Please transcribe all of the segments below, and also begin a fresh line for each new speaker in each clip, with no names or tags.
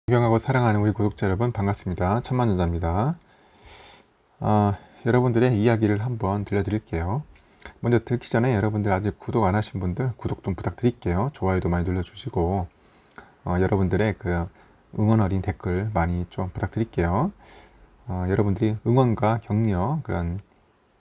존경하고 사랑하는 우리 구독자 여러분 반갑습니다. 천만여자입니다. 여러분들의 이야기를 한번 들려드릴게요. 먼저 듣기 전에 여러분들 아직 구독 안 하신 분들 구독 좀 부탁드릴게요. 좋아요도 많이 눌러주시고 여러분들의 그 응원 어린 댓글 많이 좀 부탁드릴게요. 여러분들이 응원과 격려, 그런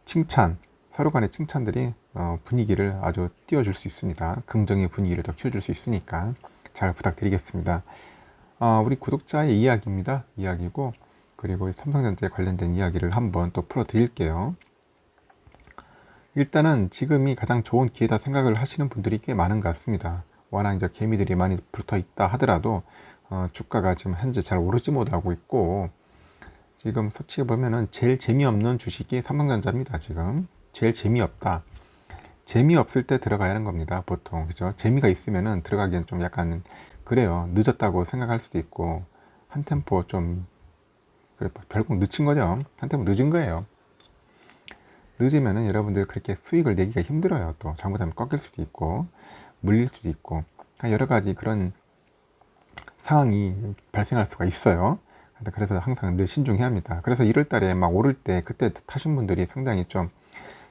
칭찬, 서로 간의 칭찬들이 분위기를 아주 띄워줄 수 있습니다. 긍정의 분위기를 더 키워줄 수 있으니까 잘 부탁드리겠습니다. 우리 구독자의 이야기입니다. 이야기고, 그리고 삼성전자에 관련된 이야기를 한번 또 풀어드릴게요. 일단은 지금이 가장 좋은 기회다 생각을 하시는 분들이 꽤 많은 것 같습니다. 워낙 이제 개미들이 많이 붙어 있다 하더라도 주가가 지금 현재 잘 오르지 못하고 있고, 지금 서치에 보면은 제일 재미없는 주식이 삼성전자입니다. 지금 제일 재미없다. 재미없을 때 들어가야 하는 겁니다. 보통, 그죠? 재미가 있으면은 들어가기엔 좀 약간 그래요. 늦었다고 생각할 수도 있고, 한 템포 좀 결국 늦은 거죠. 한 템포 늦은 거예요. 늦으면은 여러분들 그렇게 수익을 내기가 힘들어요. 또 잘못하면 꺾일 수도 있고 물릴 수도 있고 여러 가지 그런 상황이 발생할 수가 있어요. 그래서 항상 늘 신중해야 합니다. 그래서 1월 달에 막 오를 때 그때 타신 분들이 상당히 좀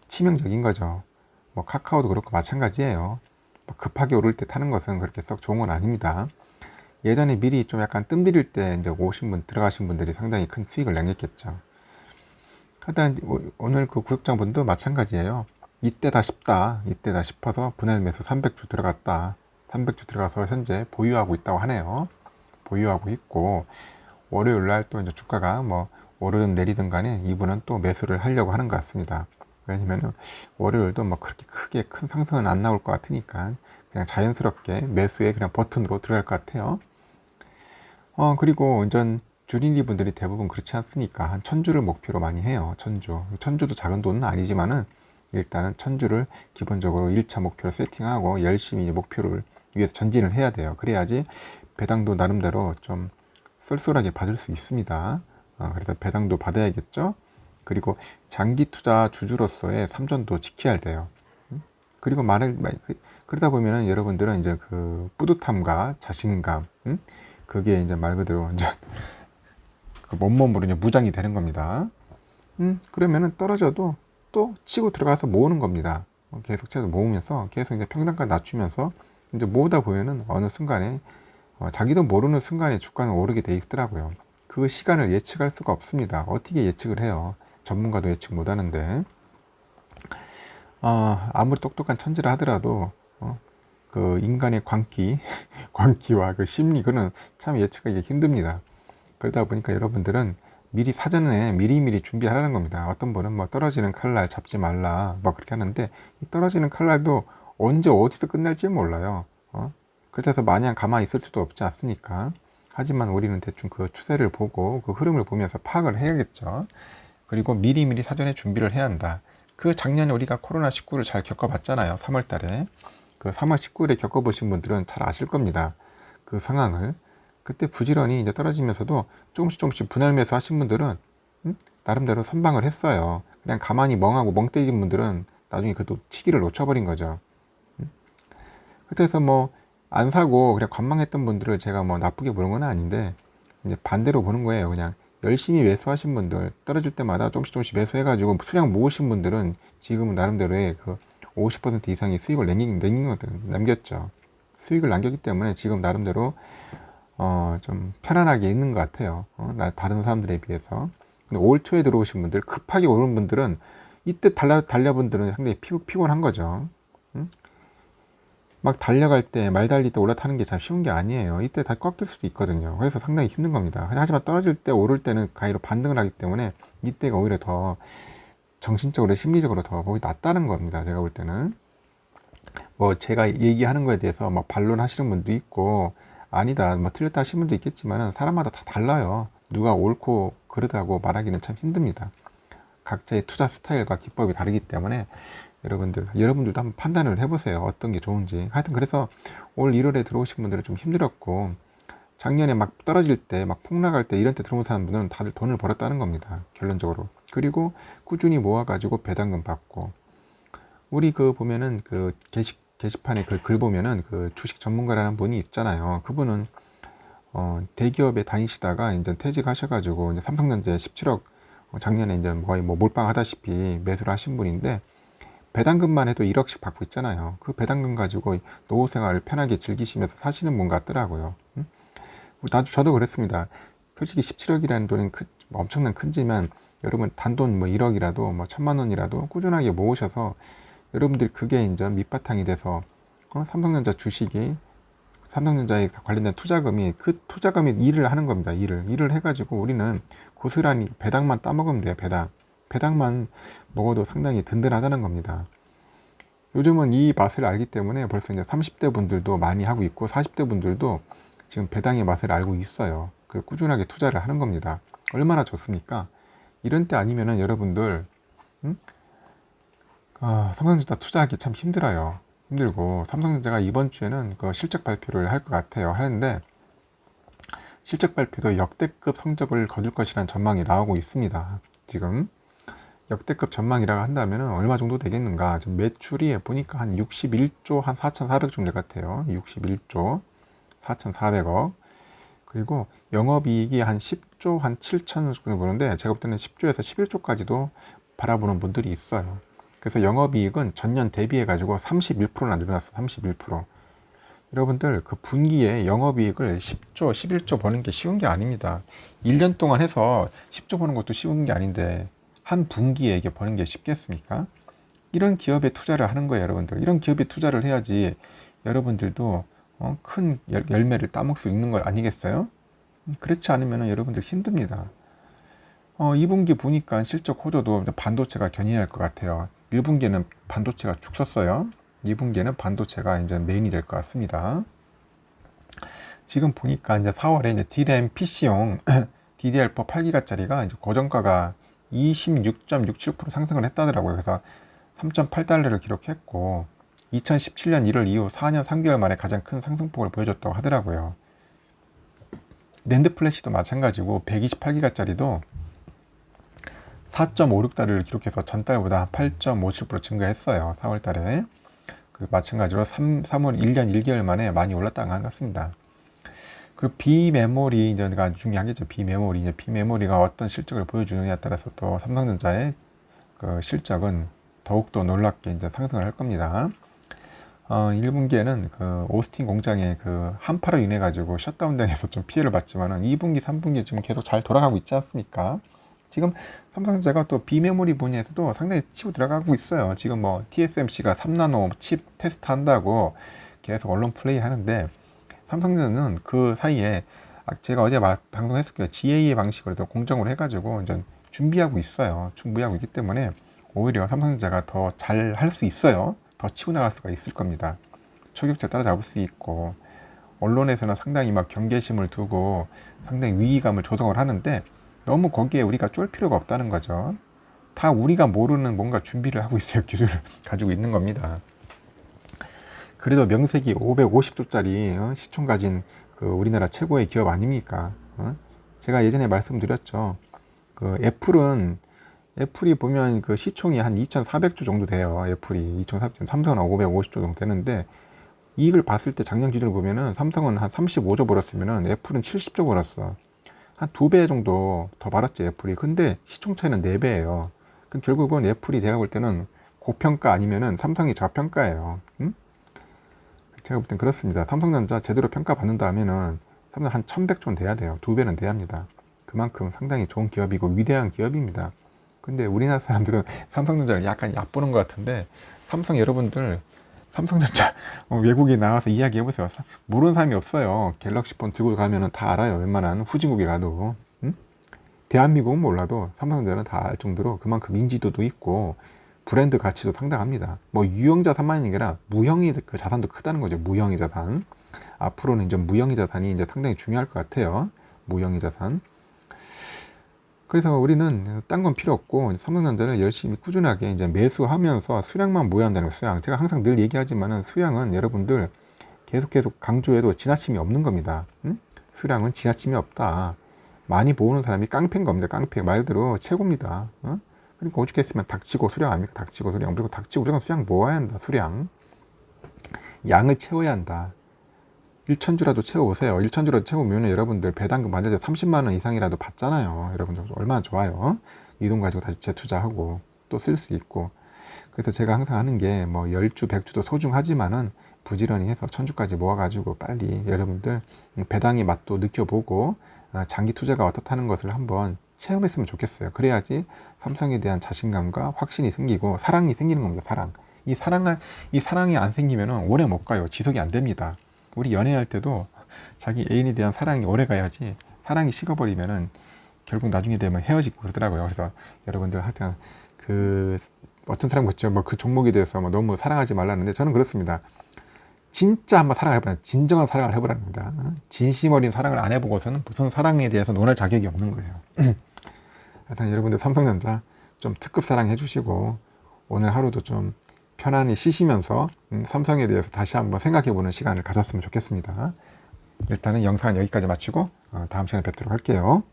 치명적인 거죠. 뭐 카카오도 그렇고 마찬가지예요. 급하게 오를 때 타는 것은 그렇게 썩 좋은 건 아닙니다. 예전에 미리 좀 약간 뜸들일 때 이제 들어가신 분들이 상당히 큰 수익을 남겼겠죠. 하여튼 오늘 그 구독자분도 마찬가지예요. 이때다 싶어서 분할 매수 300주 들어갔다. 300주 들어가서 현재 보유하고 있다고 하네요. 보유하고 있고, 월요일 날 또 이제 주가가 뭐 오르든 내리든 간에 이분은 또 매수를 하려고 하는 것 같습니다. 왜냐면은 월요일도 뭐 그렇게 크게 큰 상승은 안 나올 것 같으니까 그냥 자연스럽게 매수에 그냥 버튼으로 들어갈 것 같아요. 그리고 완전 주린이 분들이 대부분 그렇지 않습니까? 한 1000주를 목표로 많이 해요. 1000주도 작은 돈은 아니지만은 일단은 1000주를 기본적으로 1차 목표로 세팅하고 열심히 목표를 위해서 전진을 해야 돼요. 그래야지 배당도 나름대로 좀 쏠쏠하게 받을 수 있습니다. 그래서 배당도 받아야겠죠. 그리고 장기 투자 주주로서의 삼전도 지켜야 돼요. 그리고 그러다 보면은 여러분들은 이제 그 뿌듯함과 자신감, 그게 이제 말 그대로 이제 그 몸몸으로 이제 무장이 되는 겁니다. 그러면은 떨어져도 또 치고 들어가서 모으는 겁니다. 계속 채도 모으면서 계속 이제 평단가 낮추면서 이제 모으다 보면은 어느 순간에 자기도 모르는 순간에 주가는 오르게 돼 있더라고요. 그 시간을 예측할 수가 없습니다. 어떻게 예측을 해요? 전문가도 예측 못 하는데, 아무리 똑똑한 천재라 하더라도, 그 인간의 광기와 그 심리, 그는 참 예측하기 힘듭니다. 그러다 보니까 여러분들은 미리 사전에 미리미리 준비하라는 겁니다. 어떤 분은 뭐 떨어지는 칼날 잡지 말라, 뭐 그렇게 하는데, 이 떨어지는 칼날도 언제 어디서 끝날지 몰라요. 그래서 마냥 가만히 있을 수도 없지 않습니까? 하지만 우리는 대충 그 추세를 보고 그 흐름을 보면서 파악을 해야겠죠. 그리고 미리미리 사전에 준비를 해야 한다. 그 작년에 우리가 코로나19를 잘 겪어봤잖아요. 3월 달에. 그 3월 19일에 겪어보신 분들은 잘 아실 겁니다. 그 상황을. 그때 부지런히 이제 떨어지면서도 조금씩 분할 매수 하신 분들은 나름대로 선방을 했어요. 그냥 가만히 멍하고 멍때린 분들은 나중에 그래도 치기를 놓쳐버린 거죠. 그래서 뭐 안 사고 그냥 관망했던 분들을 제가 뭐 나쁘게 보는 건 아닌데, 이제 반대로 보는 거예요. 그냥 열심히 매수하신 분들, 떨어질 때마다 조금씩 매수해가지고 수량 모으신 분들은 지금은 나름대로의 그 50% 이상의 수익을 남겼죠. 수익을 남겼기 때문에 지금 나름대로 좀 편안하게 있는 것 같아요. 다른 사람들에 비해서. 근데 올 초에 들어오신 분들, 급하게 오른 분들은 이때 달려분들은 상당히 피곤한 거죠. 막 달려갈 때, 말 달릴 때 올라타는 게 참 쉬운 게 아니에요. 이때 다 꺾일 수도 있거든요. 그래서 상당히 힘든 겁니다. 하지만 떨어질 때, 오를 때는 가히로 반등을 하기 때문에 이때가 오히려 더 정신적으로, 심리적으로 더 거의 낫다는 겁니다. 제가 볼 때는. 뭐 제가 얘기하는 거에 대해서 막 반론하시는 분도 있고, 아니다, 뭐 틀렸다 하시는 분도 있겠지만은 사람마다 다 달라요. 누가 옳고 그르다고 말하기는 참 힘듭니다. 각자의 투자 스타일과 기법이 다르기 때문에 여러분들도 한번 판단을 해보세요. 어떤 게 좋은지. 하여튼 그래서 올 1월에 들어오신 분들은 좀 힘들었고, 작년에 막 떨어질 때, 막 폭락할 때, 이런 때 들어온 사람들은 다들 돈을 벌었다는 겁니다. 결론적으로. 그리고 꾸준히 모아가지고 배당금 받고, 우리 그 보면은 그 게시판에 글 보면은 그 주식 전문가라는 분이 있잖아요. 그분은 대기업에 다니시다가 이제 퇴직하셔가지고 이제 삼성전자에 17억 작년에 이제 거의 뭐 몰빵하다시피 매수를 하신 분인데 배당금만 해도 1억씩 받고 있잖아요. 그 배당금 가지고 노후 생활을 편하게 즐기시면서 사시는 분 같더라고요. 저도 그랬습니다. 솔직히 17억이라는 돈은 엄청난 큰지만 여러분 단돈 뭐 1억이라도 뭐 1,000만 원이라도 꾸준하게 모으셔서 여러분들 그게 이제 밑바탕이 돼서 삼성전자 주식이 삼성전자에 관련된 투자금이 그 투자금이 일을 하는 겁니다. 일을 해가지고 우리는 고스란히 배당만 따먹으면 돼요. 배당만 먹어도 상당히 든든하다는 겁니다. 요즘은 이 맛을 알기 때문에 벌써 이제 30대 분들도 많이 하고 있고 40대 분들도 지금 배당의 맛을 알고 있어요. 그 꾸준하게 투자를 하는 겁니다. 얼마나 좋습니까? 이런 때 아니면은 여러분들 삼성전자 투자하기 참 힘들고 삼성전자가 이번 주에는 그 실적 발표를 할 것 같아요. 하는데 실적 발표도 역대급 성적을 거둘 것이라는 전망이 나오고 있습니다. 지금 역대급 전망이라고 한다면 얼마 정도 되겠는가? 지금 매출이 보니까 한 61조 한 4,400 정도 같아요. 61조 4,400억. 그리고 영업이익이 한 10조 한 7천 정도 보는데 제가 볼 때는 10조에서 11조까지도 바라보는 분들이 있어요. 그래서 영업이익은 전년 대비해 가지고 31%나 늘어났어. 31%. 여러분들 그 분기에 영업이익을 10조, 11조 버는 게 쉬운 게 아닙니다. 1년 동안 해서 10조 버는 것도 쉬운 게 아닌데 한 분기에 이게 버는 게 쉽겠습니까? 이런 기업에 투자를 하는 거예요, 여러분들. 이런 기업에 투자를 해야지 여러분들도 큰 열매를 따먹을 수 있는 거 아니겠어요? 그렇지 않으면 여러분들 힘듭니다. 2분기 보니까 실적 호조도 반도체가 견인할 것 같아요. 1분기에는 반도체가 죽었어요. 2분기에는 반도체가 이제 메인이 될 것 같습니다. 지금 보니까 이제 4월에 이제 DRAM PC용 DDR4 8기가짜리가 이제 고정가가 26.67% 상승을 했다더라고요. 그래서 3.8달러를 기록했고 2017년 1월 이후 4년 3개월 만에 가장 큰 상승폭을 보여줬다고 하더라고요. 낸드 플래시도 마찬가지고 128기가짜리도 4.56달러를 기록해서 전달보다 8.57% 증가했어요. 4월달에. 마찬가지로 3월 1년 1개월 만에 많이 올랐다는 것 같습니다. 그리고 비메모리 이제가 중요하겠죠. 비메모리가 어떤 실적을 보여주느냐에 따라서 또 삼성전자의 그 실적은 더욱더 놀랍게 이제 상승을 할 겁니다. 1분기에는 그 오스틴 공장의 그 한파로 인해 가지고 셧다운돼서 좀 피해를 봤지만은 2분기, 3분기 지금 계속 잘 돌아가고 있지 않습니까? 지금 삼성전자가 또 비메모리 분야에서도 상당히 치고 들어가고 있어요. 지금 뭐 TSMC가 3나노 칩 테스트 한다고 계속 언론 플레이 하는데 삼성전자는 그 사이에 제가 어제 방송했을 거예요. GA의 방식으로 공정을 해가지고 이제 준비하고 있어요. 준비하고 있기 때문에 오히려 삼성전자가 더 잘 할 수 있어요. 더 치고 나갈 수가 있을 겁니다. 초격차 따라잡을 수 있고 언론에서는 상당히 막 경계심을 두고 상당히 위기감을 조성을 하는데 너무 거기에 우리가 쫄 필요가 없다는 거죠. 다 우리가 모르는 뭔가 준비를 하고 있어요. 기술을 가지고 있는 겁니다. 그래도 명색이 550조짜리 시총 가진 그 우리나라 최고의 기업 아닙니까? 제가 예전에 말씀드렸죠. 그 애플이 보면 그 시총이 한 2,400조 정도 돼요. 애플이 2,400조, 삼성은 550조 정도 되는데 이익을 봤을 때 작년 기준을 보면은 삼성은 한 35조 벌었으면은 애플은 70조 벌었어. 한 2배 정도 더 벌었지 애플이. 근데 시총 차이는 4배예요. 그럼 결국은 애플이 제가 볼 때는 고평가 아니면은 삼성이 저평가예요. 제가 볼 땐 그렇습니다. 삼성전자 제대로 평가받는다 하면은 삼성 한 1100조는 돼야 돼요. 2배는 돼야 합니다. 그만큼 상당히 좋은 기업이고 위대한 기업입니다. 근데 우리나라 사람들은 삼성전자를 약간 얕보는 것 같은데 삼성 여러분들 삼성전자 외국에 나와서 이야기해보세요. 모르는 사람이 없어요. 갤럭시폰 들고 가면은 다 알아요. 웬만한 후진국에 가도. 대한민국은 몰라도 삼성전자는 다 알 정도로 그만큼 인지도도 있고 브랜드 가치도 상당합니다. 뭐 유형 자산만이 아니라 무형의 그 자산도 크다는 거죠. 무형의 자산. 앞으로는 이제 무형의 자산이 이제 상당히 중요할 것 같아요. 무형의 자산. 그래서 우리는 딴 건 필요 없고 삼성전자를 열심히 꾸준하게 이제 매수하면서 수량만 모여야 한다는 거예요. 수량. 제가 항상 늘 얘기하지만은 수량은 여러분들 계속 강조해도 지나침이 없는 겁니다. 수량은 지나침이 없다. 많이 모으는 사람이 깡패인 겁니다. 깡패 말대로 최고입니다. 그러니까 오죽했으면 닥치고 수량 아닙니까? 닥치고 수량. 그리고 닥치고 우리가 수량 모아야 한다. 수량. 양을 채워야 한다. 1천주라도 채워오세요. 1천주라도 채우면 여러분들 배당금 받을 때 30만 원 이상이라도 받잖아요. 여러분들 얼마나 좋아요. 이 돈 가지고 다시 재투자하고 또 쓸 수 있고. 그래서 제가 항상 하는 게 뭐 10주, 100주도 소중하지만은 부지런히 해서 1000주까지 모아가지고 빨리 여러분들 배당의 맛도 느껴보고 장기 투자가 어떻다는 것을 한번 체험했으면 좋겠어요. 그래야지 삼성에 대한 자신감과 확신이 생기고 사랑이 생기는 겁니다. 사랑. 이 사랑이 안 생기면은 오래 못 가요. 지속이 안 됩니다. 우리 연애할 때도 자기 애인에 대한 사랑이 오래 가야지, 사랑이 식어버리면은 결국 나중에 되면 헤어지고 그러더라고요. 그래서 여러분들 하여튼 그 어떤 사람 같죠. 뭐 그 종목에 대해서 뭐 너무 사랑하지 말라는데 저는 그렇습니다. 진짜 한번 사랑해보라. 진정한 사랑을 해보라는 겁니다. 진심 어린 사랑을 안 해보고서는 무슨 사랑에 대해서 논할 자격이 없는 거예요. 하여튼 여러분들 삼성전자 좀 특급 사랑해 주시고 오늘 하루도 좀 편안히 쉬시면서 삼성에 대해서 다시 한번 생각해보는 시간을 가졌으면 좋겠습니다. 일단은 영상은 여기까지 마치고 다음 시간에 뵙도록 할게요.